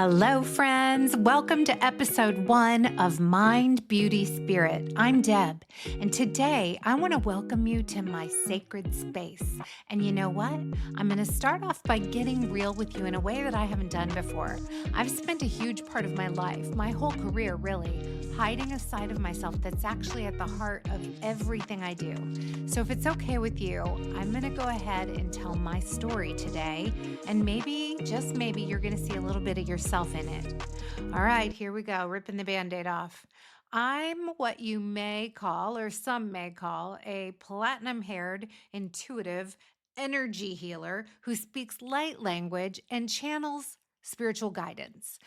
Hello, friends. Welcome to episode 1 of Mind, Beauty, Spirit. I'm Deb, and today I want to welcome you to my sacred space. And you know what? I'm going to start off by getting real with you in a way that I haven't done before. I've spent a huge part of my life, my whole career really, hiding a side of myself that's actually at the heart of everything I do. So if it's okay with you, I'm going to go ahead and tell my story today, and maybe, just maybe, you're going to see a little bit of yourself in it. All right, here we go, ripping the Band-Aid off. I'm what you may call, or some may call, a platinum-haired, intuitive energy healer who speaks light language and channels spiritual guidance.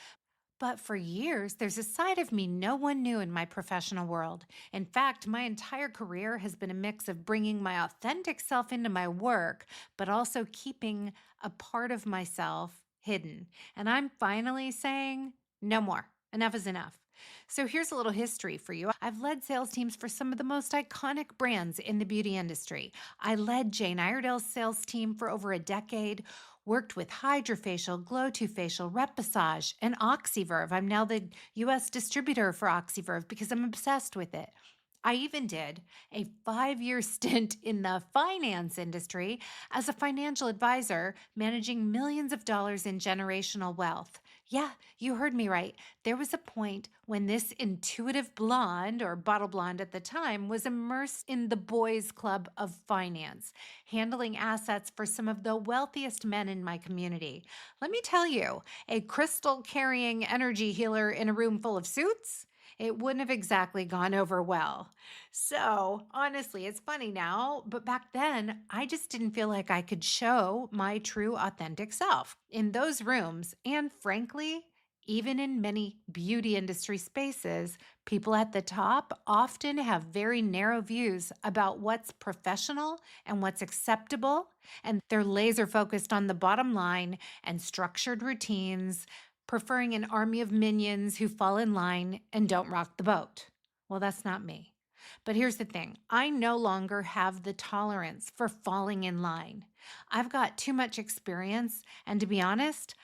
But for years, there's a side of me no one knew in my professional world. In fact, my entire career has been a mix of bringing my authentic self into my work, but also keeping a part of myself hidden. And I'm finally saying, no more. Enough is enough. So here's a little history for you. I've led sales teams for some of the most iconic brands in the beauty industry. I led Jane Iredale's sales team for over a decade, worked with Hydrofacial, Glow2 Facial, Reposage, and Oxyverve. I'm now the U.S. distributor for Oxyverve because I'm obsessed with it. I even did a 5-year stint in the finance industry as a financial advisor, managing millions of dollars in generational wealth. Yeah, you heard me right. There was a point when this intuitive blonde, or bottle blonde at the time, was immersed in the boys' club of finance, handling assets for some of the wealthiest men in my community. Let me tell you, a crystal-carrying energy healer in a room full of suits? It wouldn't have exactly gone over well. So, honestly, it's funny now, but back then, I just didn't feel like I could show my true, authentic self in those rooms. And frankly, even in many beauty industry spaces, people at the top often have very narrow views about what's professional and what's acceptable, and they're laser focused on the bottom line and structured routines, preferring an army of minions who fall in line and don't rock the boat. Well, that's not me. But here's the thing. I no longer have the tolerance for falling in line. I've got too much experience, and to be honest,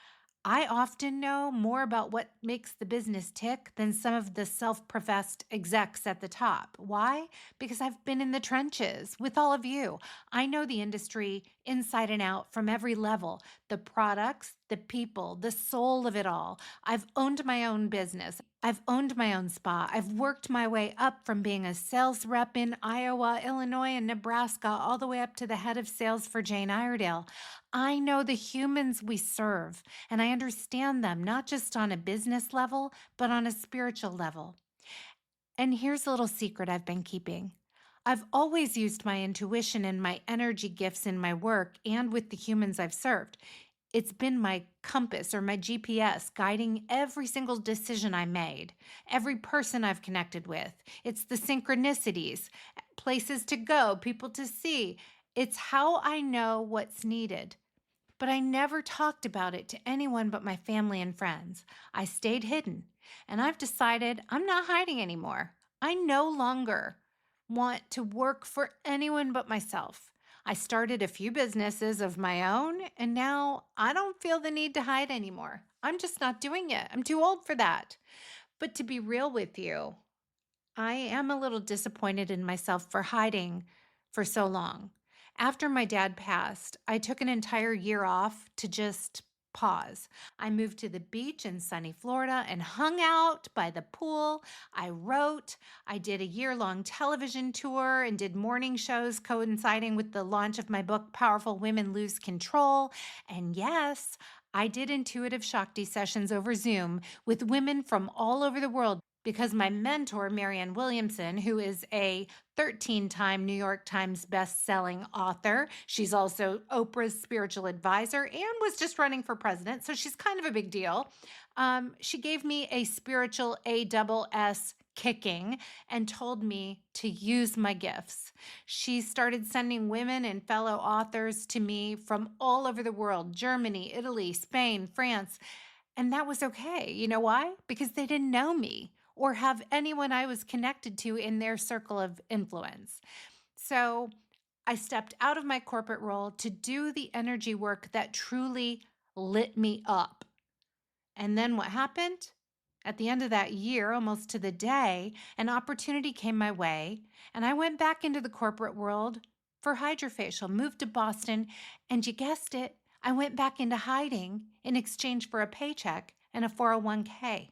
I often know more about what makes the business tick than some of the self-professed execs at the top. Why? Because I've been in the trenches with all of you. I know the industry inside and out from every level, the products, the people, the soul of it all. I've owned my own business. I've owned my own spa. I've worked my way up from being a sales rep in Iowa, Illinois, and Nebraska, all the way up to the head of sales for Jane Iredale. I know the humans we serve, and I understand them, not just on a business level, but on a spiritual level. And here's a little secret I've been keeping. I've always used my intuition and my energy gifts in my work and with the humans I've served. It's been my compass or my GPS guiding every single decision I made, every person I've connected with. It's the synchronicities, places to go, people to see. It's how I know what's needed. But I never talked about it to anyone but my family and friends. I stayed hidden, and I've decided I'm not hiding anymore. I no longer want to work for anyone but myself. I started a few businesses of my own, and now I don't feel the need to hide anymore. I'm just not doing it. I'm too old for that. But to be real with you, I am a little disappointed in myself for hiding for so long. After my dad passed, I took an entire year off to just pause. I moved to the beach in sunny Florida and hung out by the pool. I wrote. I did a year-long television tour and did morning shows coinciding with the launch of my book, Powerful Women Lose Control. And yes, I did intuitive Shakti sessions over Zoom with women from all over the world because my mentor, Marianne Williamson, who is a 13-time New York Times best-selling author, she's also Oprah's spiritual advisor and was just running for president, so she's kind of a big deal. She gave me a spiritual ASS kicking and told me to use my gifts. She started sending women and fellow authors to me from all over the world, Germany, Italy, Spain, France, and that was okay. You know why? Because they didn't know me or have anyone I was connected to in their circle of influence. So I stepped out of my corporate role to do the energy work that truly lit me up. And then what happened? At the end of that year, almost to the day, an opportunity came my way, and I went back into the corporate world for hydrofacial, moved to Boston, and you guessed it, I went back into hiding in exchange for a paycheck and a 401k.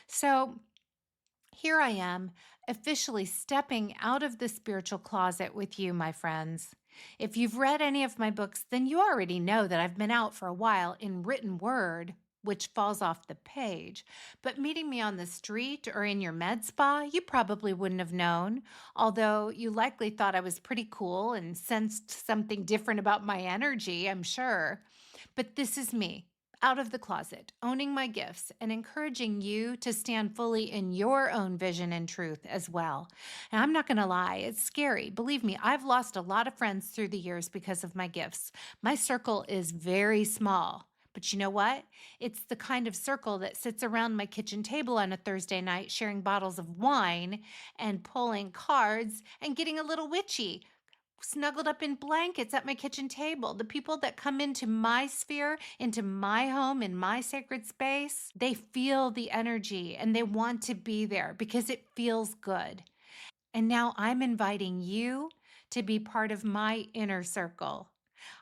So here I am, officially stepping out of the spiritual closet with you, my friends. If you've read any of my books, then you already know that I've been out for a while in written word, which falls off the page. But meeting me on the street or in your med spa, you probably wouldn't have known, although you likely thought I was pretty cool and sensed something different about my energy, I'm sure. But this is me, out of the closet, owning my gifts, and encouraging you to stand fully in your own vision and truth as well. And I'm not going to lie, it's scary. Believe me, I've lost a lot of friends through the years because of my gifts. My circle is very small. But you know what? It's the kind of circle that sits around my kitchen table on a Thursday night, sharing bottles of wine and pulling cards and getting a little witchy, snuggled up in blankets at my kitchen table. The people that come into my sphere, into my home, in my sacred space, they feel the energy and they want to be there because it feels good. And now I'm inviting you to be part of my inner circle.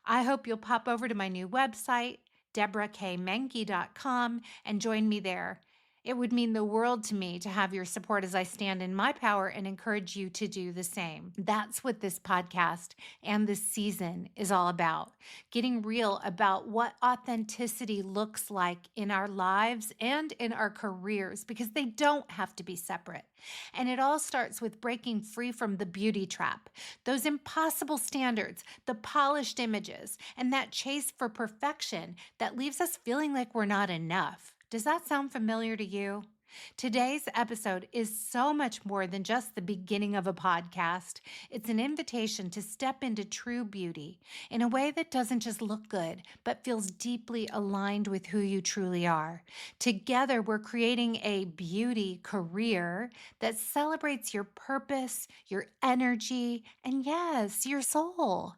I hope you'll pop over to my new website, deborahkmenke.com, and join me there. It would mean the world to me to have your support as I stand in my power and encourage you to do the same. That's what this podcast and this season is all about. Getting real about what authenticity looks like in our lives and in our careers, because they don't have to be separate. And it all starts with breaking free from the beauty trap, those impossible standards, the polished images, and that chase for perfection that leaves us feeling like we're not enough. Does that sound familiar to you? Today's episode is so much more than just the beginning of a podcast. It's an invitation to step into true beauty in a way that doesn't just look good, but feels deeply aligned with who you truly are. Together, we're creating a beauty career that celebrates your purpose, your energy, and yes, your soul.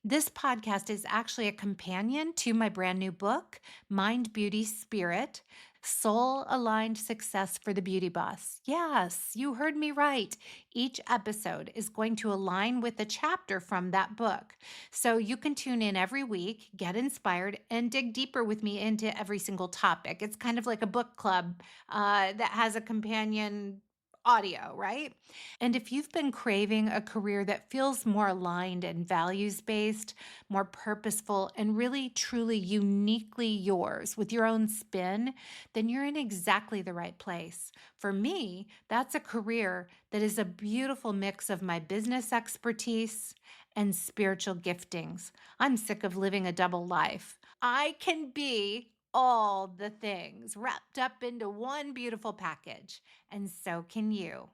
This podcast is actually a companion to my brand new book, Mind, Beauty, Spirit, Soul Aligned Success for the Beauty Boss. Yes, you heard me right. Each episode is going to align with a chapter from that book. So you can tune in every week, get inspired, and dig deeper with me into every single topic. It's kind of like a book club that has a companion audio, right? And if you've been craving a career that feels more aligned and values based, more purposeful, and really truly uniquely yours with your own spin, then you're in exactly the right place. For me, that's a career that is a beautiful mix of my business expertise and spiritual giftings. I'm sick of living a double life. I can be all the things wrapped up into one beautiful package, and so can you.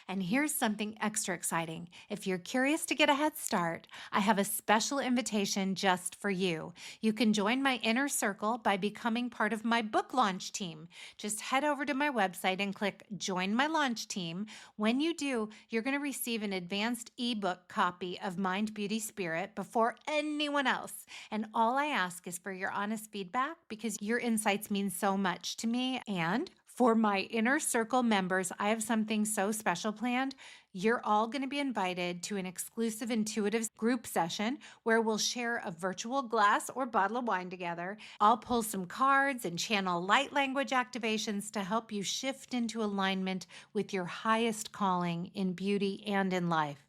And here's something extra exciting. If you're curious to get a head start, I have a special invitation just for you. You can join my inner circle by becoming part of my book launch team. Just head over to my website and click Join My Launch Team. When you do, you're going to receive an advanced ebook copy of Mind, Beauty, Spirit before anyone else. And all I ask is for your honest feedback because your insights mean so much to me. And for my inner circle members, I have something so special planned. You're all going to be invited to an exclusive intuitive group session where we'll share a virtual glass or bottle of wine together. I'll pull some cards and channel light language activations to help you shift into alignment with your highest calling in beauty and in life.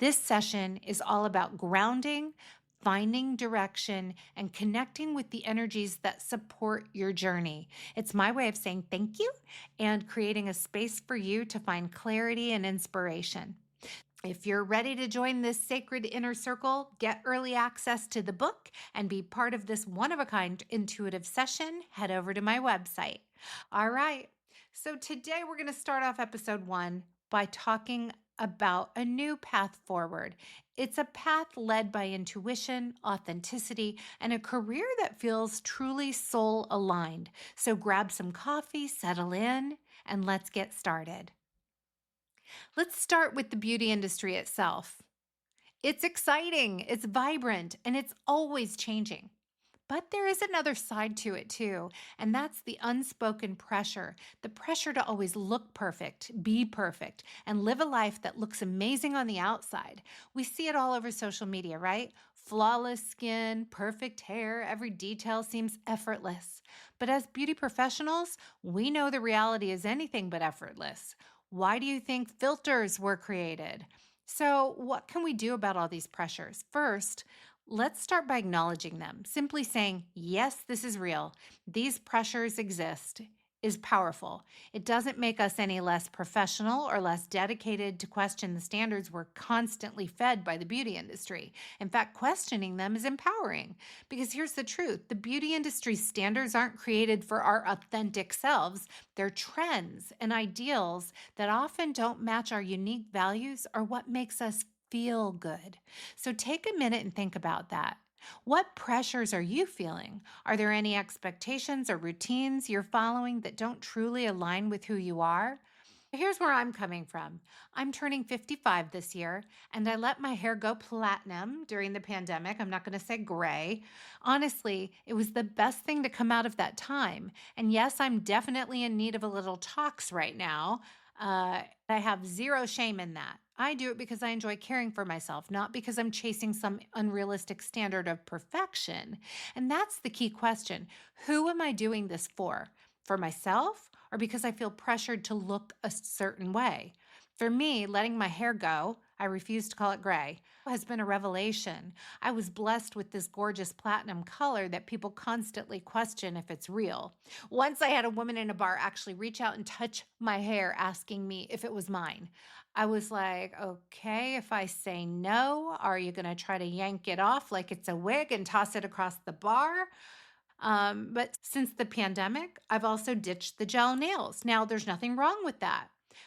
This session is all about grounding, finding direction, and connecting with the energies that support your journey. It's my way of saying thank you and creating a space for you to find clarity and inspiration. If you're ready to join this sacred inner circle, get early access to the book, and be part of this one-of-a-kind intuitive session, head over to my website. All right, so today we're going to start off episode 1 by talking about a new path forward. It's a path led by intuition, authenticity, and a career that feels truly soul aligned. So grab some coffee, settle in, and let's get started. Let's start with the beauty industry itself. It's exciting, it's vibrant, and it's always changing. But there is another side to it too, and that's the unspoken pressure, the pressure to always look perfect, be perfect, and live a life that looks amazing on the outside. We see it all over social media, right? Flawless skin, perfect hair, every detail seems effortless. But as beauty professionals, we know the reality is anything but effortless. Why do you think filters were created? So, what can we do about all these pressures? First, let's start by acknowledging them. Simply saying, yes, this is real. These pressures exist is powerful. It doesn't make us any less professional or less dedicated to question the standards we're constantly fed by the beauty industry. In fact, questioning them is empowering because here's the truth: the beauty industry's standards aren't created for our authentic selves, they're trends and ideals that often don't match our unique values or what makes us feel good. So take a minute and think about that. What pressures are you feeling? Are there any expectations or routines you're following that don't truly align with who you are? Here's where I'm coming from. I'm turning 55 this year, and I let my hair go platinum during the pandemic. I'm not going to say gray. Honestly, it was the best thing to come out of that time. And yes, I'm definitely in need of a little tox right now. I have zero shame in that. I do it because I enjoy caring for myself, not because I'm chasing some unrealistic standard of perfection. And that's the key question. Who am I doing this for? For myself or because I feel pressured to look a certain way? For me, letting my hair go, I refuse to call it gray, has been a revelation. I was blessed with this gorgeous platinum color that people constantly question if it's real. Once I had a woman in a bar actually reach out and touch my hair, asking me if it was mine. I was like, okay, if I say no, are you going to try to yank it off like it's a wig and toss it across the bar? But since the pandemic, I've also ditched the gel nails. Now, there's nothing wrong with that,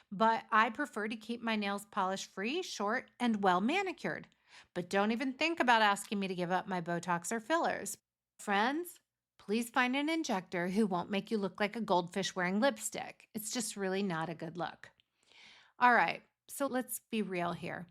but I prefer to keep my nails polish free, short, and well manicured. But don't even think about asking me to give up my Botox or fillers. Friends, please find an injector who won't make you look like a goldfish wearing lipstick. It's just really not a good look. All right, so let's be real here.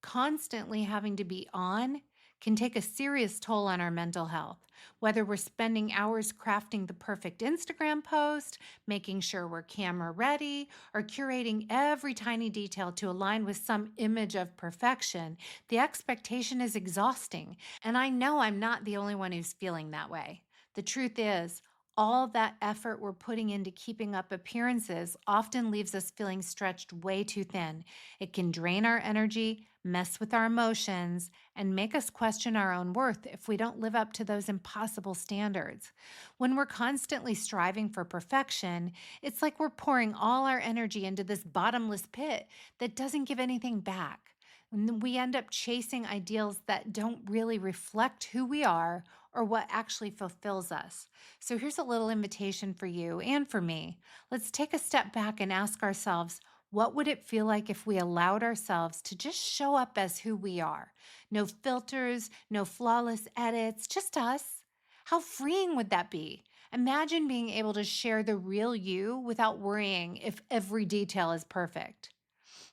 Constantly having to be on can take a serious toll on our mental health. Whether we're spending hours crafting the perfect Instagram post, making sure we're camera ready, or curating every tiny detail to align with some image of perfection, the expectation is exhausting. And I know I'm not the only one who's feeling that way. The truth is, all that effort we're putting into keeping up appearances often leaves us feeling stretched way too thin. It can drain our energy, mess with our emotions, and make us question our own worth if we don't live up to those impossible standards. When we're constantly striving for perfection, it's like we're pouring all our energy into this bottomless pit that doesn't give anything back. And then we end up chasing ideals that don't really reflect who we are or what actually fulfills us. So here's a little invitation for you and for me. Let's take a step back and ask ourselves, what would it feel like if we allowed ourselves to just show up as who we are? No filters, no flawless edits, just us. How freeing would that be? Imagine being able to share the real you without worrying if every detail is perfect.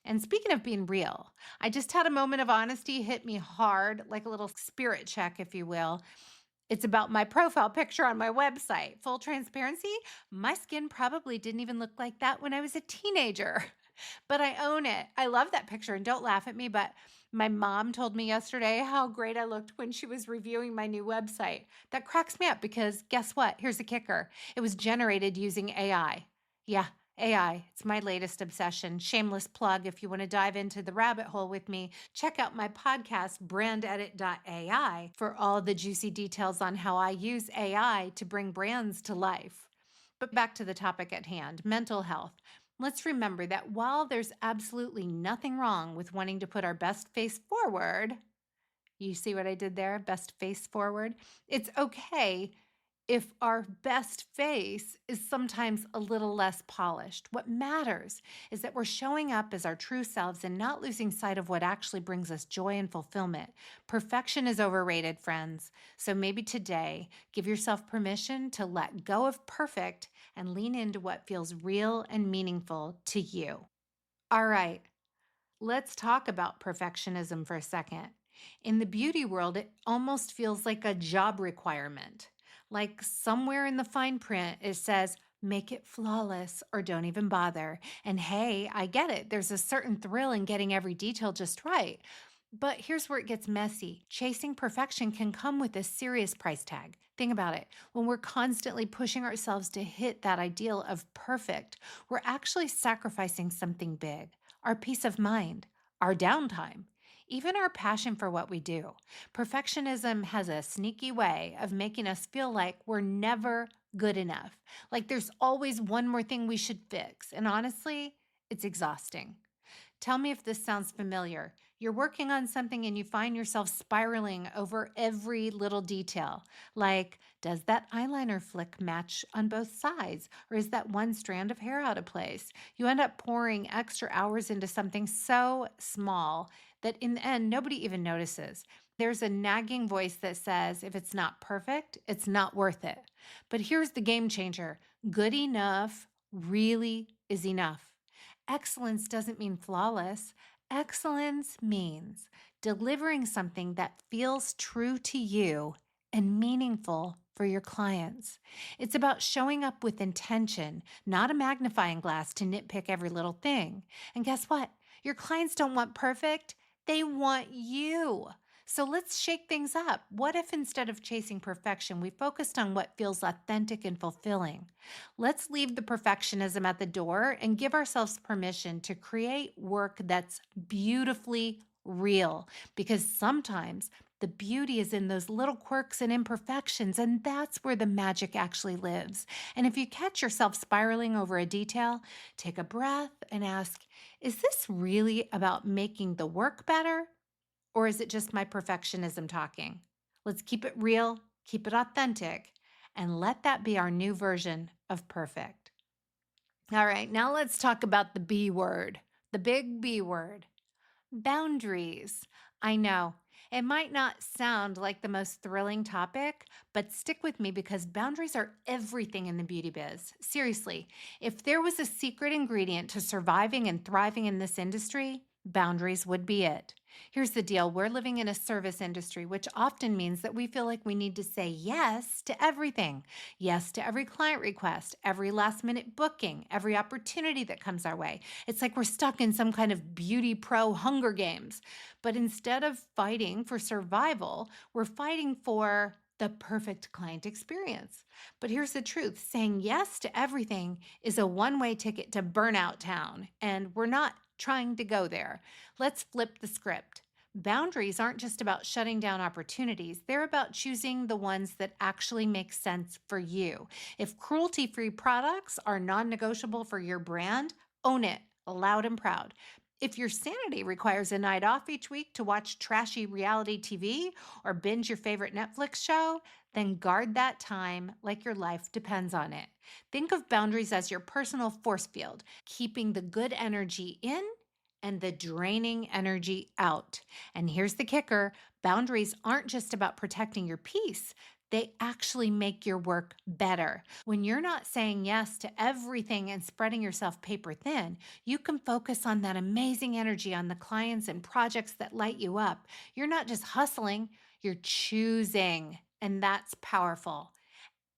And speaking of being real, I just had a moment of honesty hit me hard, like a little spirit check, if you will. It's about my profile picture on my website. Full transparency, my skin probably didn't even look like that when I was a teenager. But I own it. I love that picture, and don't laugh at me, but my mom told me yesterday how great I looked when she was reviewing my new website. That cracks me up because guess what? Here's the kicker. It was generated using AI. Yeah, AI. It's my latest obsession. Shameless plug. If you want to dive into the rabbit hole with me, check out my podcast, brandedit.ai, for all the juicy details on how I use AI to bring brands to life. But back to the topic at hand, mental health. Let's remember that while there's absolutely nothing wrong with wanting to put our best face forward, you see what I did there? Best face forward. It's okay if our best face is sometimes a little less polished. What matters is that we're showing up as our true selves and not losing sight of what actually brings us joy and fulfillment. Perfection is overrated, friends. So maybe today, give yourself permission to let go of perfect and lean into what feels real and meaningful to you. All right, let's talk about perfectionism for a second. In the beauty world, it almost feels like a job requirement. Like somewhere in the fine print, it says, make it flawless or don't even bother. And hey, I get it. There's a certain thrill in getting every detail just right. But here's where it gets messy. Chasing perfection can come with a serious price tag. Think about it. When we're constantly pushing ourselves to hit that ideal of perfect, we're actually sacrificing something big: our peace of mind, our downtime, even our passion for what we do. Perfectionism has a sneaky way of making us feel like we're never good enough, like there's always one more thing we should fix. And honestly, it's exhausting. Tell me if this sounds familiar. You're working on something and you find yourself spiraling over every little detail. Like, does that eyeliner flick match on both sides? Or is that one strand of hair out of place? You end up pouring extra hours into something so small that in the end, nobody even notices. There's a nagging voice that says, if it's not perfect, it's not worth it. But here's the game changer: good enough really is enough. Excellence doesn't mean flawless. Excellence means delivering something that feels true to you and meaningful for your clients. It's about showing up with intention, not a magnifying glass to nitpick every little thing. And guess what? Your clients don't want perfect, they want you. So let's shake things up. What if instead of chasing perfection, we focused on what feels authentic and fulfilling? Let's leave the perfectionism at the door and give ourselves permission to create work that's beautifully real, because sometimes the beauty is in those little quirks and imperfections, and that's where the magic actually lives. And if you catch yourself spiraling over a detail, take a breath and ask, is this really about making the work better? Or is it just my perfectionism talking? Let's keep it real, keep it authentic, and let that be our new version of perfect. All right, now let's talk about the B word, the big B word: boundaries. I know it might not sound like the most thrilling topic, but stick with me because boundaries are everything in the beauty biz. Seriously, if there was a secret ingredient to surviving and thriving in this industry, boundaries would be it. Here's the deal: we're living in a service industry, which often means that we feel like we need to say yes to everything. Yes to every client request, every last minute booking, every opportunity that comes our way. It's like we're stuck in some kind of beauty pro Hunger Games. But instead of fighting for survival, we're fighting for the perfect client experience. But here's the truth: saying yes to everything is a one-way ticket to burnout town, and we're not trying to go there. Let's flip the script. Boundaries aren't just about shutting down opportunities, they're about choosing the ones that actually make sense for you. If cruelty free products are non negotiable for your brand, own it loud and proud. If your sanity requires a night off each week to watch trashy reality TV or binge your favorite Netflix show, then guard that time like your life depends on it. Think of boundaries as your personal force field, keeping the good energy in and the draining energy out. And here's the kicker: boundaries aren't just about protecting your peace. They actually make your work better. When you're not saying yes to everything and spreading yourself paper thin, you can focus on that amazing energy on the clients and projects that light you up. You're not just hustling, you're choosing, and that's powerful.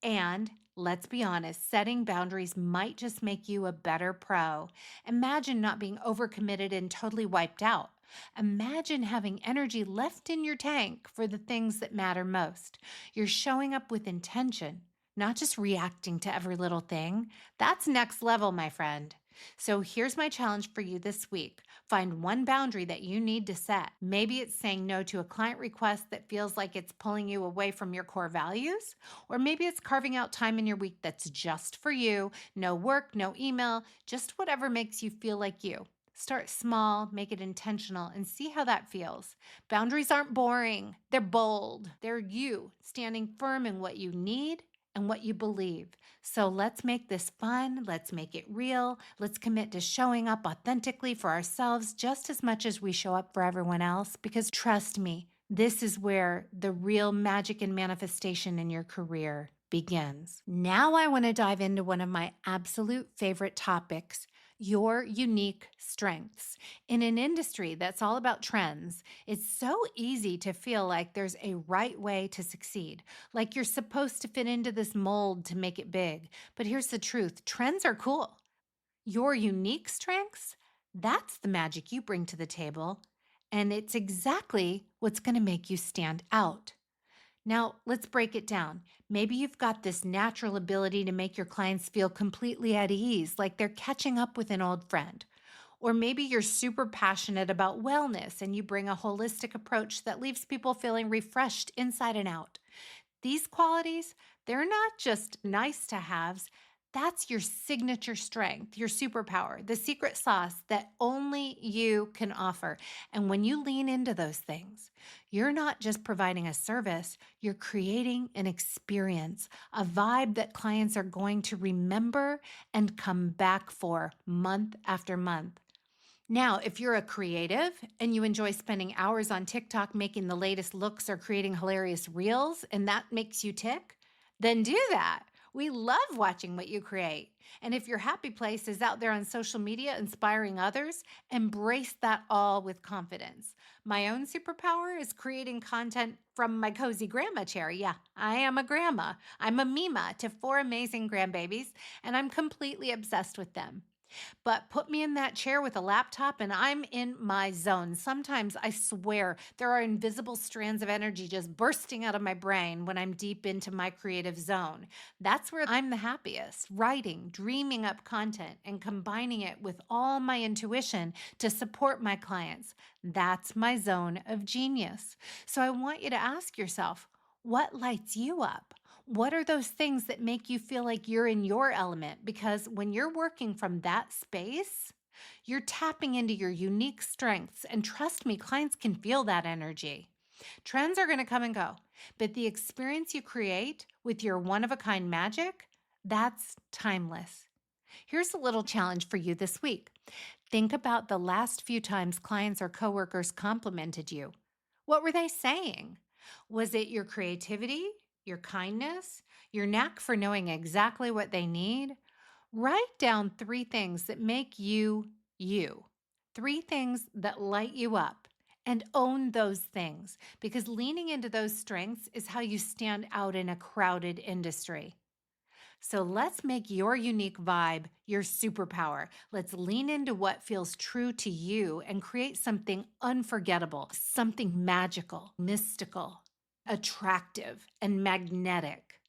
And let's be honest, setting boundaries might just make you a better pro. Imagine not being overcommitted and totally wiped out. Imagine having energy left in your tank for the things that matter most. You're showing up with intention, not just reacting to every little thing. That's next level, my friend. So here's my challenge for you this week. Find one boundary that you need to set. Maybe it's saying no to a client request that feels like it's pulling you away from your core values. Or maybe it's carving out time in your week that's just for you. No work, no email, just whatever makes you feel like you. Start small, make it intentional, and see how that feels. Boundaries aren't boring. They're bold. They're you standing firm in what you need and what you believe. So let's make this fun. Let's make it real. Let's commit to showing up authentically for ourselves just as much as we show up for everyone else. Because trust me, this is where the real magic and manifestation in your career begins. Now I want to dive into one of my absolute favorite topics: your unique strengths. In an industry that's all about trends, it's so easy to feel like there's a right way to succeed, like you're supposed to fit into this mold to make it big. But here's the truth: trends are cool. Your unique strengths, that's the magic you bring to the table, and it's exactly what's going to make you stand out. Now, let's break it down. Maybe you've got this natural ability to make your clients feel completely at ease, like they're catching up with an old friend. Or maybe you're super passionate about wellness and you bring a holistic approach that leaves people feeling refreshed inside and out. These qualities, they're not just nice to haves. That's your signature strength, your superpower, the secret sauce that only you can offer. And when you lean into those things, you're not just providing a service, you're creating an experience, a vibe that clients are going to remember and come back for month after month. Now, if you're a creative and you enjoy spending hours on TikTok making the latest looks or creating hilarious reels, and that makes you tick, then do that. We love watching what you create. And if your happy place is out there on social media inspiring others, embrace that all with confidence. My own superpower is creating content from my cozy grandma chair. Yeah, I am a grandma. I'm a Mima to 4 amazing grandbabies, and I'm completely obsessed with them. But put me in that chair with a laptop and I'm in my zone. Sometimes I swear there are invisible strands of energy just bursting out of my brain when I'm deep into my creative zone. That's where I'm the happiest, writing, dreaming up content, and combining it with all my intuition to support my clients. That's my zone of genius. So I want you to ask yourself, what lights you up? What are those things that make you feel like you're in your element? Because when you're working from that space, you're tapping into your unique strengths. And trust me, clients can feel that energy. Trends are going to come and go, but the experience you create with your one-of-a-kind magic, that's timeless. Here's a little challenge for you this week. Think about the last few times clients or coworkers complimented you. What were they saying? Was it your creativity, your kindness, your knack for knowing exactly what they need? Write down 3 things that make you you, 3 things that light you up, and own those things, because leaning into those strengths is how you stand out in a crowded industry. So let's make your unique vibe your superpower. Let's lean into what feels true to you and create something unforgettable, something magical, mystical, attractive, and magnetic.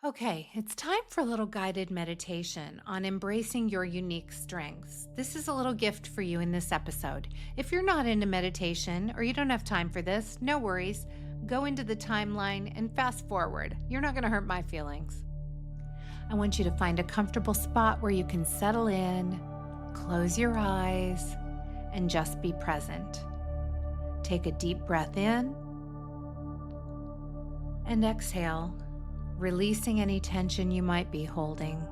Okay, it's time for a little guided meditation on embracing your unique strengths. This is a little gift for you in this episode. If you're not into meditation or you don't have time for this, no worries. Go into the timeline and fast forward. You're not going to hurt my feelings. I want you to find a comfortable spot where you can settle in, close your eyes, and just be present. Take a deep breath in and exhale, releasing any tension you might be holding.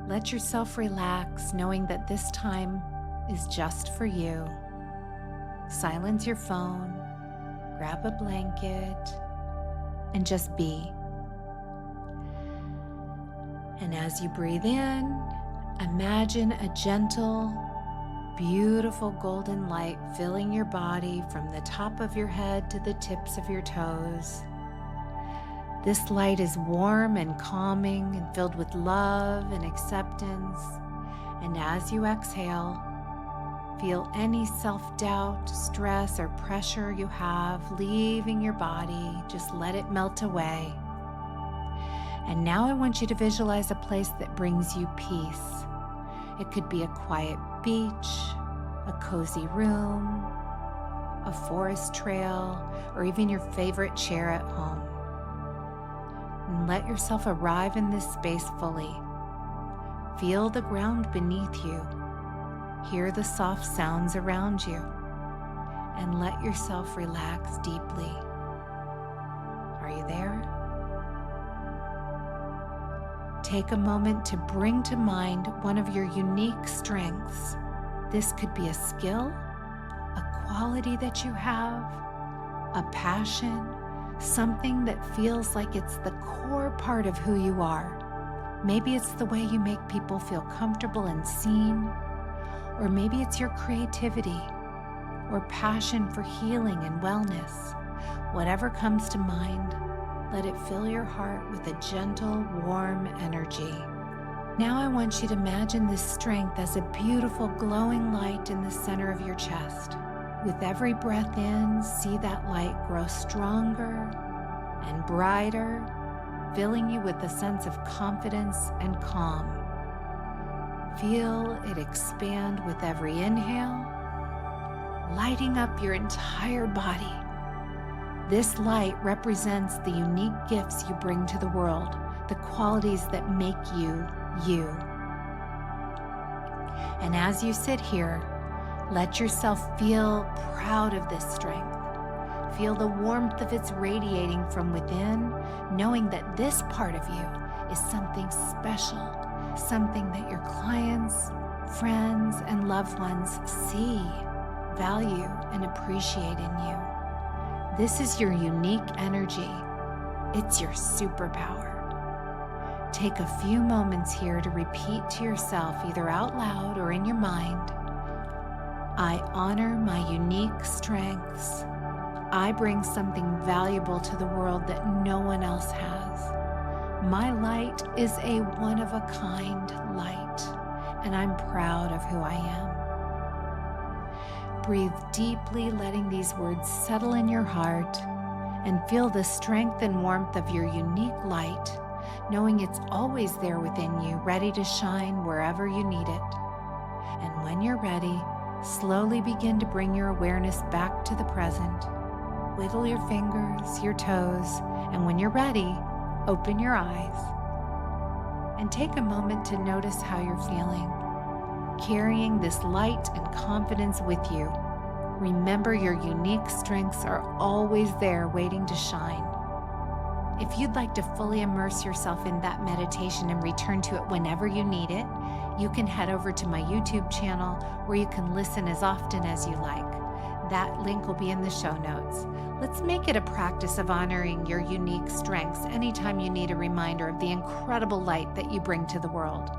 Let yourself relax, knowing that this time is just for you. Silence your phone, grab a blanket, and just be. And as you breathe in, imagine a gentle, beautiful golden light filling your body from the top of your head to the tips of your toes. This light is warm and calming and filled with love and acceptance. And as you exhale, feel any self-doubt, stress, or pressure you have leaving your body. Just let it melt away. And now I want you to visualize a place that brings you peace. It could be a quiet beach, a cozy room, a forest trail, or even your favorite chair at home. And let yourself arrive in this space fully. Feel the ground beneath you. Hear the soft sounds around you. And let yourself relax deeply. Are you there? Take a moment to bring to mind one of your unique strengths. This could be a skill, a quality that you have, a passion, something that feels like it's the core part of who you are. Maybe it's the way you make people feel comfortable and seen, or maybe it's your creativity or passion for healing and wellness. Whatever comes to mind, let it fill your heart with a gentle, warm energy. Now I want you to imagine this strength as a beautiful glowing light in the center of your chest. With every breath in, see that light grow stronger and brighter, filling you with a sense of confidence and calm. Feel it expand with every inhale, lighting up your entire body. This light represents the unique gifts you bring to the world, the qualities that make you, you. And as you sit here, let yourself feel proud of this strength. Feel the warmth of its radiating from within, knowing that this part of you is something special, something that your clients, friends, and loved ones see, value, and appreciate in you. This is your unique energy. It's your superpower. Take a few moments here to repeat to yourself, either out loud or in your mind, I honor my unique strengths. I bring something valuable to the world that no one else has. My light is a one-of-a-kind light, and I'm proud of who I am. Breathe deeply, letting these words settle in your heart, and feel the strength and warmth of your unique light, knowing it's always there within you, ready to shine wherever you need it. And when you're ready, slowly begin to bring your awareness back to the present. Wiggle your fingers, your toes, and when you're ready, open your eyes. And take a moment to notice how you're feeling, carrying this light and confidence with you. Remember, your unique strengths are always there waiting to shine. If you'd like to fully immerse yourself in that meditation and return to it whenever you need it, you can head over to my YouTube channel where you can listen as often as you like. That link will be in the show notes. Let's make it a practice of honoring your unique strengths anytime you need a reminder of the incredible light that you bring to the world.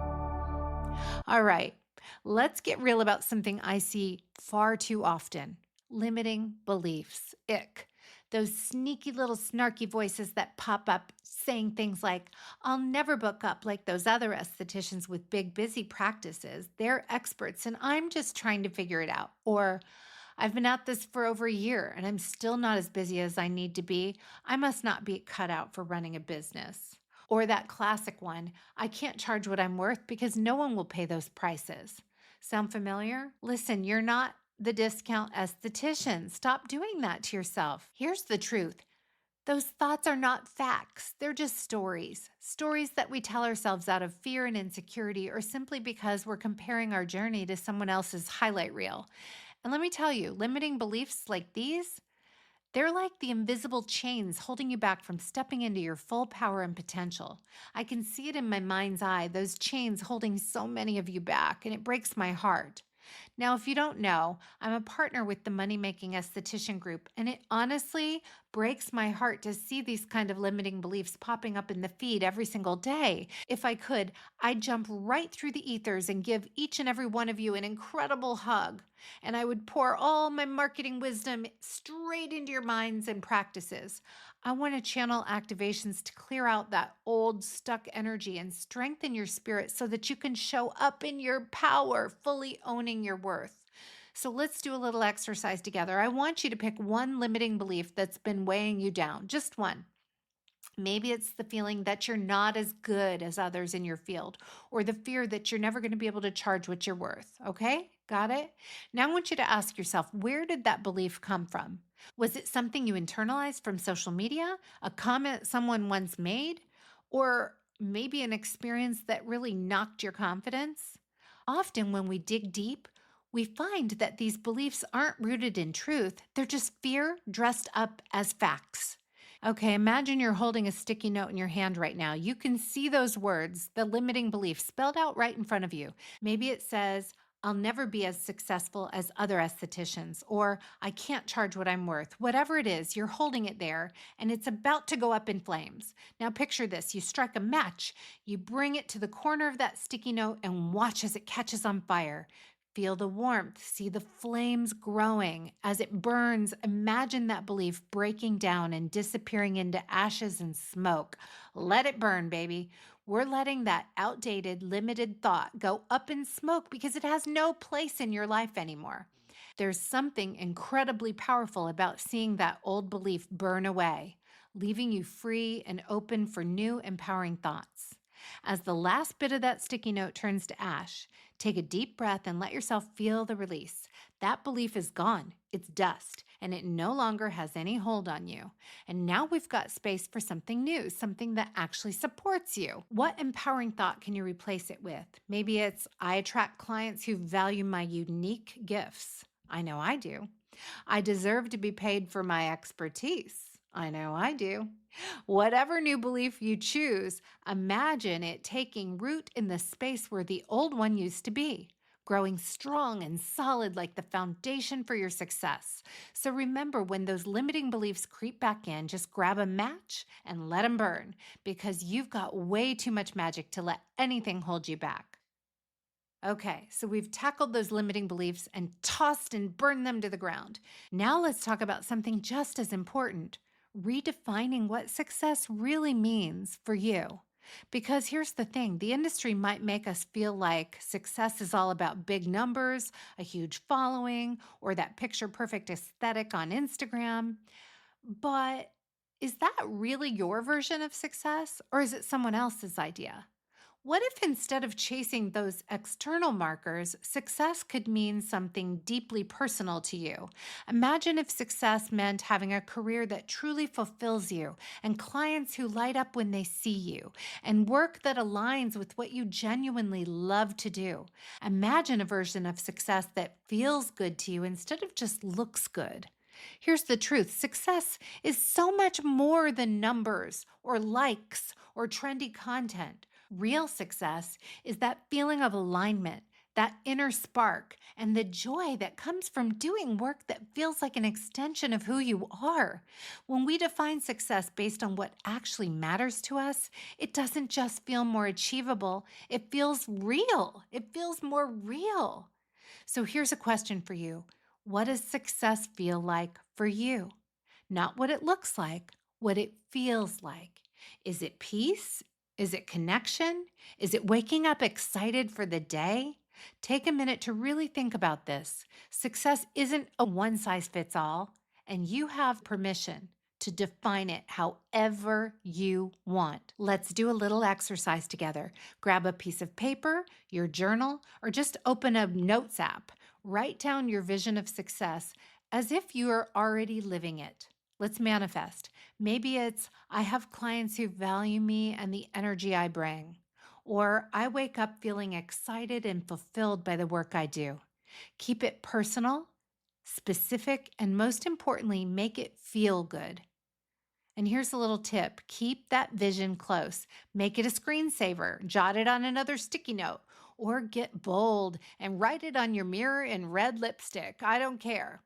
All right, let's get real about something I see far too often: limiting beliefs. Ick. Those sneaky little snarky voices that pop up saying things like, I'll never book up like those other estheticians with big, busy practices. They're experts and I'm just trying to figure it out. Or, I've been at this for over a year and I'm still not as busy as I need to be. I must not be cut out for running a business. Or that classic one, I can't charge what I'm worth because no one will pay those prices. Sound familiar? Listen, you're not the discount esthetician. Stop doing that to yourself. Here's the truth. Those thoughts are not facts. They're just stories. Stories that we tell ourselves out of fear and insecurity, or simply because we're comparing our journey to someone else's highlight reel. And let me tell you, limiting beliefs like these, they're like the invisible chains holding you back from stepping into your full power and potential. I can see it in my mind's eye, those chains holding so many of you back, and it breaks my heart. Now, if you don't know, I'm a partner with the Money Making Esthetician Group, and it honestly breaks my heart to see these kind of limiting beliefs popping up in the feed every single day. If I could, I'd jump right through the ethers and give each and every one of you an incredible hug, and I would pour all my marketing wisdom straight into your minds and practices. I want to channel activations to clear out that old stuck energy and strengthen your spirit so that you can show up in your power, fully owning your worth. So let's do a little exercise together. I want you to pick one limiting belief that's been weighing you down, just one. Maybe it's the feeling that you're not as good as others in your field, or the fear that you're never going to be able to charge what you're worth. Okay? Got it? Now I want you to ask yourself, where did that belief come from? Was it something you internalized from social media, a comment someone once made, or maybe an experience that really knocked your confidence? Often when we dig deep, we find that these beliefs aren't rooted in truth. They're just fear dressed up as facts. Okay, imagine you're holding a sticky note in your hand right now. You can see those words, the limiting belief, spelled out right in front of you. Maybe it says, I'll never be as successful as other estheticians, or I can't charge what I'm worth. Whatever it is, you're holding it there and it's about to go up in flames. Now, picture this: you strike a match, you bring it to the corner of that sticky note, and watch as it catches on fire. Feel the warmth, see the flames growing. As it burns, imagine that belief breaking down and disappearing into ashes and smoke. Let it burn, baby. We're letting that outdated, limited thought go up in smoke because it has no place in your life anymore. There's something incredibly powerful about seeing that old belief burn away, leaving you free and open for new, empowering thoughts. As the last bit of that sticky note turns to ash, take a deep breath and let yourself feel the release. That belief is gone, it's dust, and it no longer has any hold on you. And now we've got space for something new, something that actually supports you. What empowering thought can you replace it with? Maybe it's, I attract clients who value my unique gifts. I know I do. I deserve to be paid for my expertise. I know I do. Whatever new belief you choose, imagine it taking root in the space where the old one used to be, growing strong and solid like the foundation for your success. So remember, when those limiting beliefs creep back in, just grab a match and let them burn, because you've got way too much magic to let anything hold you back. Okay, so we've tackled those limiting beliefs and tossed and burned them to the ground. Now let's talk about something just as important: redefining what success really means for you. Because here's the thing: the industry might make us feel like success is all about big numbers, a huge following, or that picture perfect aesthetic on Instagram. But is that really your version of success, or is it someone else's idea? What if instead of chasing those external markers, success could mean something deeply personal to you? Imagine if success meant having a career that truly fulfills you, and clients who light up when they see you, and work that aligns with what you genuinely love to do. Imagine a version of success that feels good to you instead of just looks good. Here's the truth: success is so much more than numbers or likes or trendy content. Real success is that feeling of alignment, that inner spark, and the joy that comes from doing work that feels like an extension of who you are. When we define success based on what actually matters to us, it doesn't just feel more achievable, it feels real. It feels more real. So here's a question for you: what does success feel like for you? Not what it looks like, what it feels like. Is it peace? Is it connection? Is it waking up excited for the day? Take a minute to really think about this. Success isn't a one size fits all, and you have permission to define it however you want. Let's do a little exercise together. Grab a piece of paper, your journal, or just open a notes app. Write down your vision of success as if you are already living it. Let's manifest. Maybe it's, I have clients who value me and the energy I bring. Or I wake up feeling excited and fulfilled by the work I do. Keep it personal, specific, and most importantly, make it feel good. And here's a little tip: keep that vision close. Make it a screensaver, jot it on another sticky note, or get bold and write it on your mirror in red lipstick. I don't care.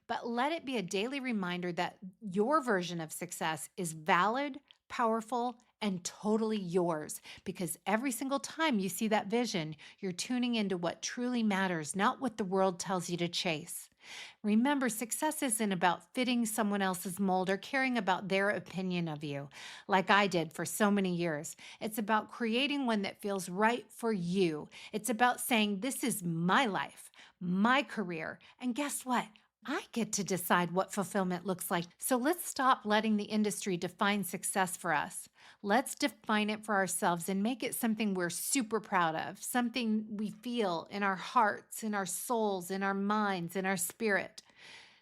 But let it be a daily reminder that your version of success is valid, powerful, and totally yours. Because every single time you see that vision, you're tuning into what truly matters, not what the world tells you to chase. Remember, success isn't about fitting someone else's mold or caring about their opinion of you, like I did for so many years. It's about creating one that feels right for you. It's about saying, this is my life, my career, and guess what? I get to decide what fulfillment looks like. So let's stop letting the industry define success for us. Let's define it for ourselves and make it something we're super proud of, something we feel in our hearts, in our souls, in our minds, in our spirit.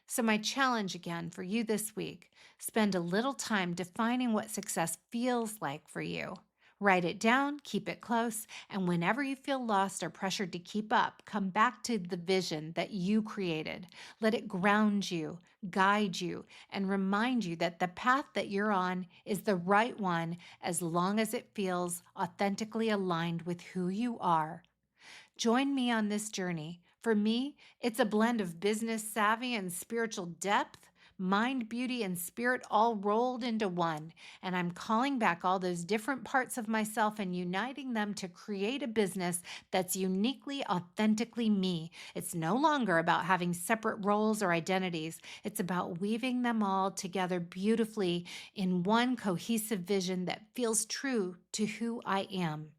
So my challenge again for you this week: spend a little time defining what success feels like for you. Write it down, keep it close, and whenever you feel lost or pressured to keep up, come back to the vision that you created. Let it ground you, guide you, and remind you that the path that you're on is the right one as long as it feels authentically aligned with who you are. Join me on this journey. For me, it's a blend of business savvy and spiritual depth, mind, beauty, and spirit all rolled into one. And I'm calling back all those different parts of myself and uniting them to create a business that's uniquely, authentically me. It's no longer about having separate roles or identities. It's about weaving them all together beautifully in one cohesive vision that feels true to who I am.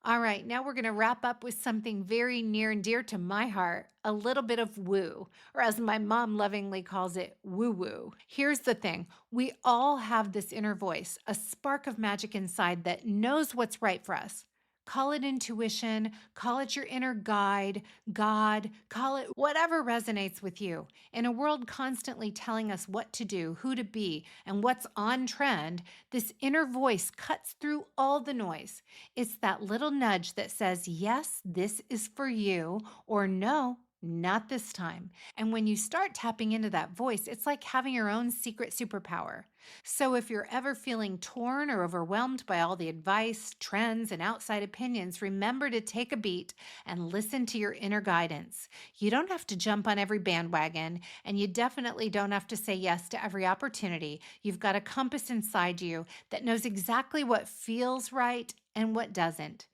All right, now we're going to wrap up with something very near and dear to my heart, a little bit of woo, or as my mom lovingly calls it, woo woo. Here's the thing, we all have this inner voice, a spark of magic inside that knows what's right for us. Call it intuition, call it your inner guide, God, call it whatever resonates with you. In a world constantly telling us what to do, who to be, and what's on trend, this inner voice cuts through all the noise. It's that little nudge that says, yes, this is for you, or no, not this time. And when you start tapping into that voice, it's like having your own secret superpower. So if you're ever feeling torn or overwhelmed by all the advice, trends, and outside opinions, remember to take a beat and listen to your inner guidance. You don't have to jump on every bandwagon, and you definitely don't have to say yes to every opportunity. You've got a compass inside you that knows exactly what feels right and what doesn't.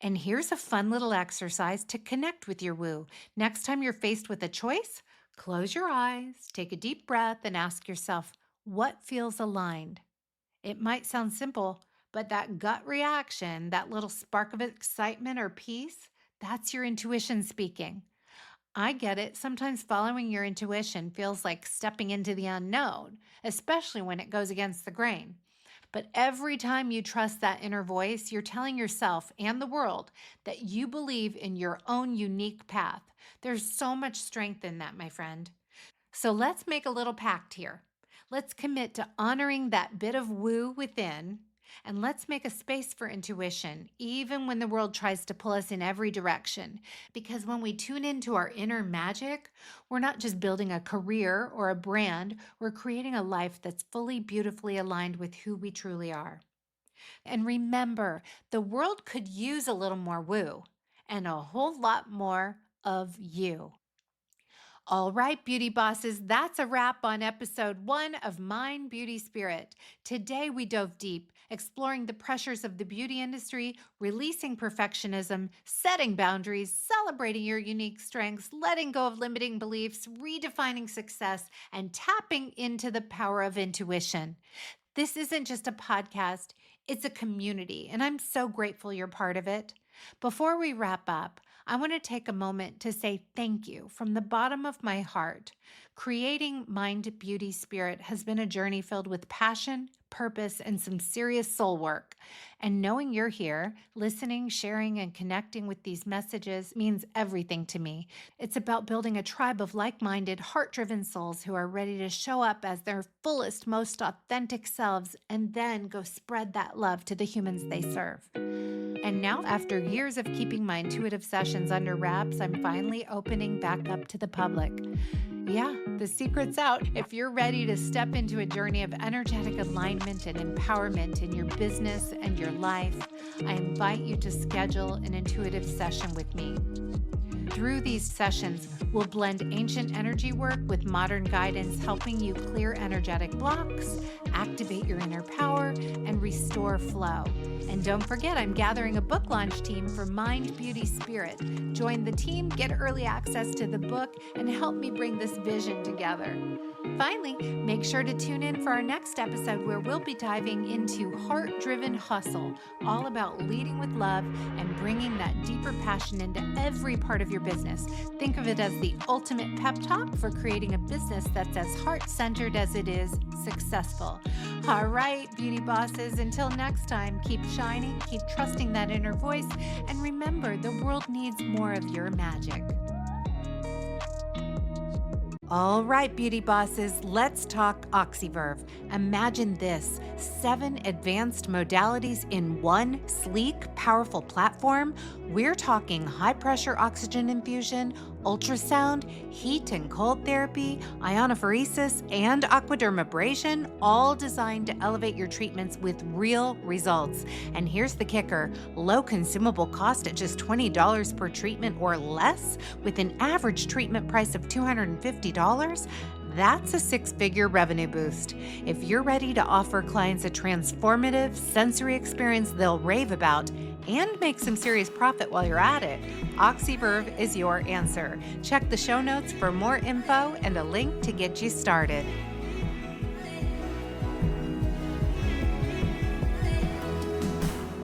And here's a fun little exercise to connect with your woo. Next time you're faced with a choice, close your eyes, take a deep breath, and ask yourself, what feels aligned? It might sound simple, but that gut reaction, that little spark of excitement or peace, that's your intuition speaking. I get it. Sometimes following your intuition feels like stepping into the unknown, especially when it goes against the grain. But every time you trust that inner voice, you're telling yourself and the world that you believe in your own unique path. There's so much strength in that, my friend. So let's make a little pact here. Let's commit to honoring that bit of woo within, and let's make a space for intuition, even when the world tries to pull us in every direction. Because when we tune into our inner magic, we're not just building a career or a brand, we're creating a life that's fully, beautifully aligned with who we truly are. And remember, the world could use a little more woo and a whole lot more of you. All right, beauty bosses, that's a wrap on episode 1 of Mind, Beauty, Spirit. Today we dove deep, exploring the pressures of the beauty industry, releasing perfectionism, setting boundaries, celebrating your unique strengths, letting go of limiting beliefs, redefining success, and tapping into the power of intuition. This isn't just a podcast, it's a community, and I'm so grateful you're part of it. Before we wrap up, I want to take a moment to say thank you from the bottom of my heart. Creating Mind, Beauty, Spirit has been a journey filled with passion, purpose, and some serious soul work. And knowing you're here, listening, sharing, and connecting with these messages means everything to me. It's about building a tribe of like-minded, heart-driven souls who are ready to show up as their fullest, most authentic selves and then go spread that love to the humans they serve. And now, after years of keeping my intuitive sessions under wraps, I'm finally opening back up to the public. Yeah, the secret's out. If you're ready to step into a journey of energetic alignment and empowerment in your business and your life, I invite you to schedule an intuitive session with me. Through these sessions, we'll blend ancient energy work with modern guidance, helping you clear energetic blocks, activate your inner power, and restore flow. And don't forget, I'm gathering a book launch team for Mind, Beauty, Spirit. Join the team, get early access to the book, and help me bring this vision together. Finally, make sure to tune in for our next episode where we'll be diving into heart-driven hustle, all about leading with love and bringing that deeper passion into every part of your business. Think of it as the ultimate pep talk for creating a business that's as heart-centered as it is successful. All right, beauty bosses, until next time, keep shining, keep trusting that inner voice, and remember, the world needs more of your magic. All right, beauty bosses, let's talk Oxyverve. Imagine this, 7 advanced modalities in one sleek, powerful platform. We're talking high-pressure oxygen infusion, ultrasound, heat and cold therapy, ionophoresis, and aquadermabrasion, all designed to elevate your treatments with real results. And here's the kicker: low consumable cost at just $20 per treatment or less, with an average treatment price of $250. That's a six-figure revenue boost. If you're ready to offer clients a transformative sensory experience they'll rave about and make some serious profit while you're at it, Oxyverve is your answer. Check the show notes for more info and a link to get you started.